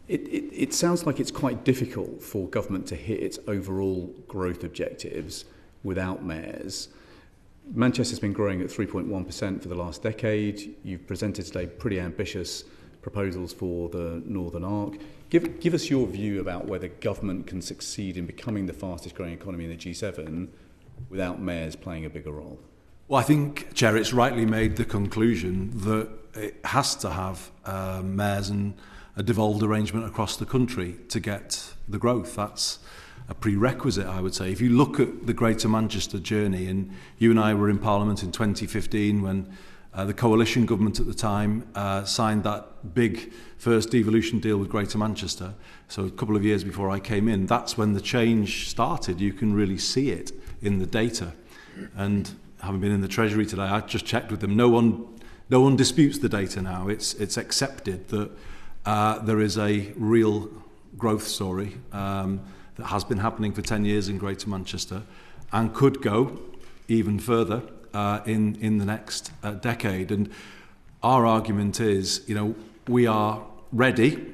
It sounds like it's quite difficult for government to hit its overall growth objectives without mayors. Manchester's been growing at 3.1% for the last decade. You've presented today pretty ambitious proposals for the Northern Arc. Give us your view about whether government can succeed in becoming the fastest growing economy in the G7 without mayors playing a bigger role. Well, I think, Chair, it's rightly made the conclusion that it has to have mayors and a devolved arrangement across the country to get the growth. That's a prerequisite, I would say. If you look at the Greater Manchester journey, and you and I were in Parliament in 2015 when the coalition government at the time signed that big first devolution deal with Greater Manchester, so a couple of years before I came in, that's when the change started. You can really see it in the data. And having been in the Treasury today, I just checked with them. No one disputes the data now. It's accepted that there is a real growth story that has been happening for 10 years in Greater Manchester and could go even further in the next decade. And our argument is, we are ready.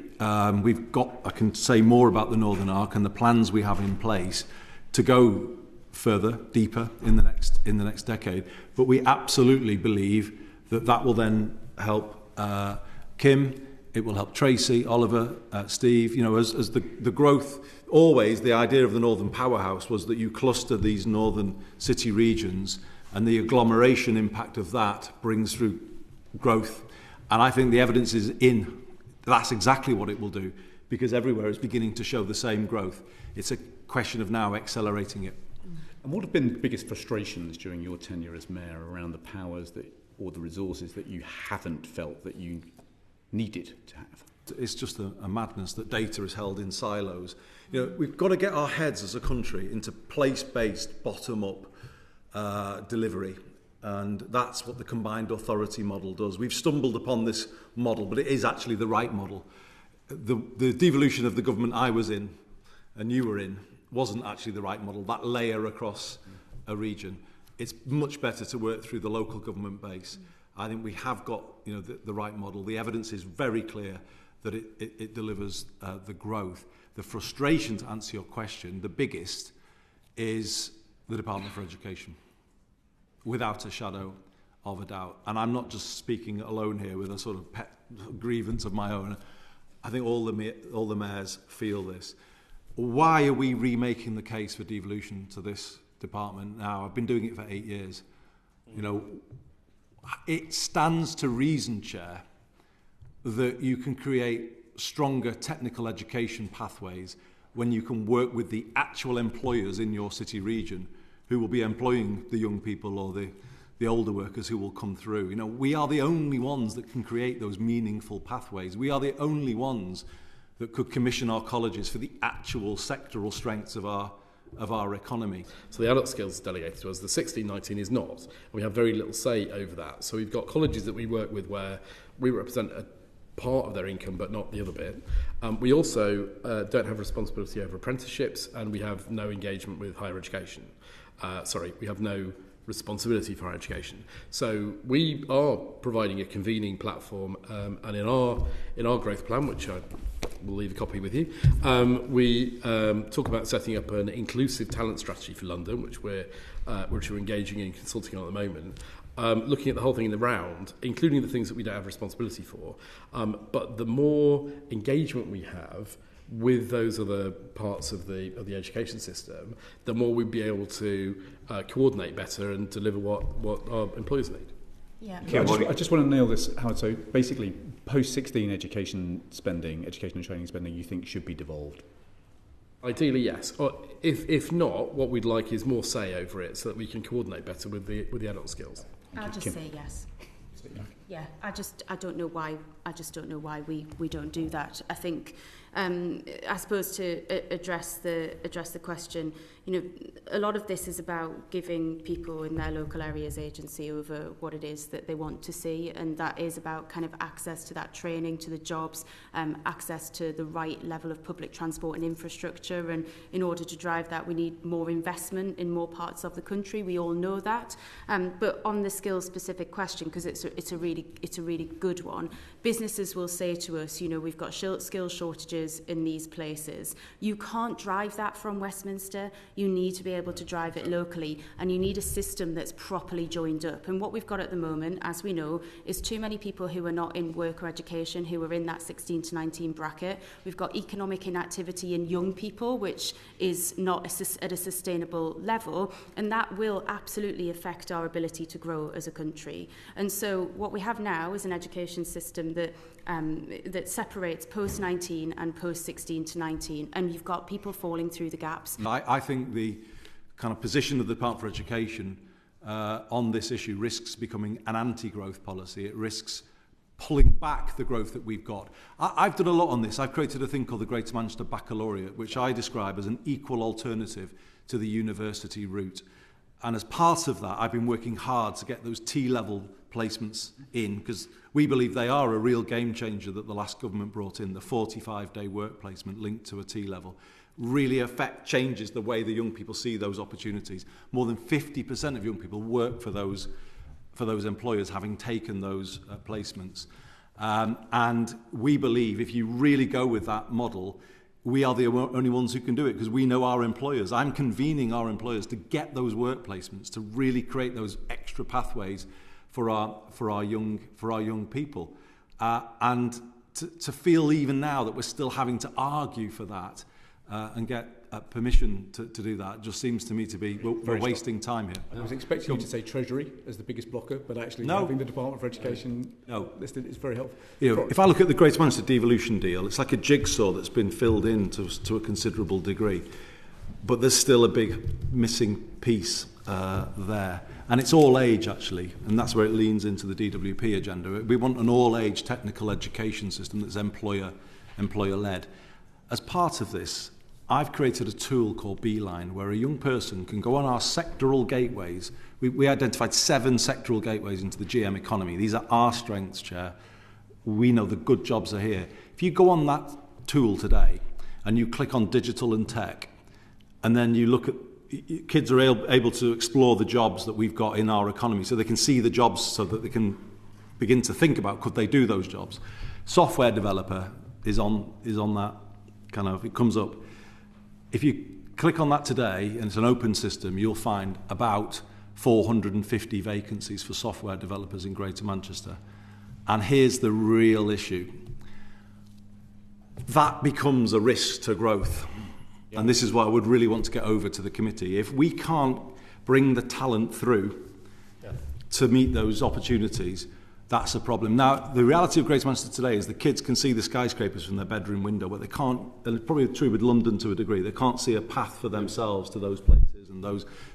We've got, I can say more about the Northern Arc and the plans we have in place to go further, deeper in the next decade. But we absolutely believe that will then help Kim. It will help Tracy, Oliver, Steve. As the growth, always the idea of the Northern Powerhouse was that you cluster these northern city regions and the agglomeration impact of that brings through growth. And I think the evidence is in. That's exactly what it will do, because everywhere is beginning to show the same growth. It's a question of now accelerating it. And what have been the biggest frustrations during your tenure as mayor around the powers or the resources that you haven't felt that you needed to have? It's just a madness that data is held in silos. We've got to get our heads as a country into place-based, bottom-up delivery. And that's what the combined authority model does. We've stumbled upon this model, but it is actually the right model. The devolution of the government I was in and you were in wasn't actually the right model, that layer across a region. It's much better to work through the local government base. I think we have got the right model. The evidence is very clear that it delivers the growth. The frustration, to answer your question, the biggest is the Department for Education, without a shadow of a doubt. And I'm not just speaking alone here with a sort of pet grievance of my own. I think all the mayors feel this. Why are we remaking the case for devolution to this department now? I've been doing it for 8 years. It stands to reason, Chair, that you can create stronger technical education pathways when you can work with the actual employers in your city region who will be employing the young people or the older workers who will come through. We are the only ones that can create those meaningful pathways. We are the only ones that could commission our colleges for the actual sectoral strengths of our economy. So the adult skills delegated to us, the 16-19 is not, and we have very little say over that. So we've got colleges that we work with where we represent a part of their income but not the other bit. We also don't have responsibility over apprenticeships, and we have no engagement with higher education. We have no responsibility for higher education. So we are providing a convening platform, and in our growth plan, which I will leave a copy with you, we talk about setting up an inclusive talent strategy for London, which we're engaging in consulting on at the moment. Looking at the whole thing in the round, including the things that we don't have responsibility for. But the more engagement we have with those other parts of the education system, the more we'd be able to coordinate better and deliver what our employers need. Yeah. I just want to nail this, Howard. So basically, post-16 education and training spending, you think should be devolved? Ideally, yes. Or if not, what we'd like is more say over it so that we can coordinate better with the adult skills. I'll just say yes. Yeah, I don't know why we don't do that. I think, I suppose to address the question, a lot of this is about giving people in their local areas agency over what it is that they want to see, and that is about kind of access to that training, to the jobs, access to the right level of public transport and infrastructure. And in order to drive that, we need more investment in more parts of the country. We all know that. But on the skills specific question, because it's a really good one, businesses will say to us, you know, we've got skill shortages in these places. You can't drive that from Westminster. You need to be able to drive it locally, and you need a system that's properly joined up. And what we've got at the moment, as we know, is too many people who are not in work or education, who are in that 16 to 19 bracket. We've got economic inactivity in young people, which is not at a sustainable level, and that will absolutely affect our ability to grow as a country. And so what we have now is an education system that that separates post-19 and post-16 to 19, and you've got people falling through the gaps. I think the kind of position of the Department for Education on this issue risks becoming an anti-growth policy. It risks pulling back the growth that we've got. I've done a lot on this. I've created a thing called the Greater Manchester Baccalaureate, which I describe as an equal alternative to the university route. And as part of that, I've been working hard to get those T-level placements in, because we believe they are a real game changer that the last government brought in. The 45-day work placement linked to a T-level really changes the way the young people see those opportunities. More than 50% of young people work for those employers having taken those placements. And we believe if you really go with that model, we are the only ones who can do it, because we know our employers. I'm convening our employers to get those work placements, to really create those extra pathways for our young people, and to feel even now that we're still having to argue for that and get permission to do that just seems to me to be we're wasting time here. I was expecting you to say Treasury as the biggest blocker, but actually having the Department for Education listed is very helpful. You know, if I look at the Greater Manchester devolution deal, it's like a jigsaw that's been filled in to a considerable degree, but there's still a big missing piece there. And it's all age, actually, and that's where it leans into the DWP agenda. We want an all-age technical education system that's employer-led. As part of this, I've created a tool called Beeline, where a young person can go on our sectoral gateways. We identified 7 sectoral gateways into the GM economy. These are our strengths, Chair. We know the good jobs are here. If you go on that tool today and you click on digital and tech, and then you look at kids are able to explore the jobs that we've got in our economy, so they can see the jobs, so that they can begin to think about could they do those jobs. Software developer is on that kind of, it comes up. If you click on that today, and it's an open system, you'll find about 450 vacancies for software developers in Greater Manchester. And here's the real issue. That becomes a risk to growth. And this is what I would really want to get over to the committee. If we can't bring the talent through to meet those opportunities, that's a problem. Now, the reality of Greater Manchester today is the kids can see the skyscrapers from their bedroom window, but they can't, and it's probably true with London to a degree, they can't see a path for themselves to those places, and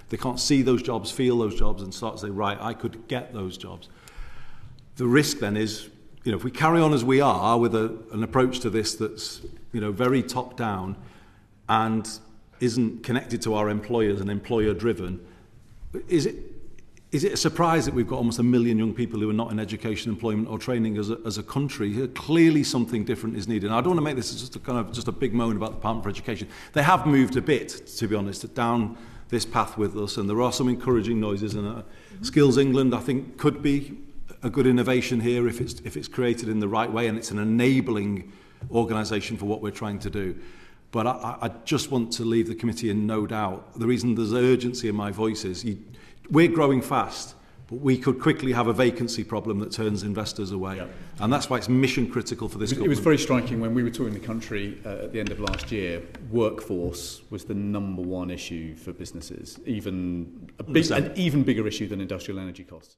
they can't see those jobs, feel those jobs, and start to say, right, I could get those jobs. The risk then is, you know, if we carry on as we are with an approach to this that's, you know, very top down, and isn't connected to our employers and employer-driven, is it a surprise that we've got almost 1 million young people who are not in education, employment or training as a country? Clearly something different is needed. And I don't want to make this just a big moan about the Department for Education. They have moved a bit, to be honest, down this path with us, and there are some encouraging noises. And Skills England, I think, could be a good innovation here if it's created in the right way, and it's an enabling organisation for what we're trying to do. But I just want to leave the committee in no doubt. The reason there's urgency in my voice is we're growing fast, but we could quickly have a vacancy problem that turns investors away. Yeah. And that's why it's mission critical for this government. It was very striking when we were touring the country at the end of last year. Workforce was the number one issue for businesses, an even bigger issue than industrial energy costs.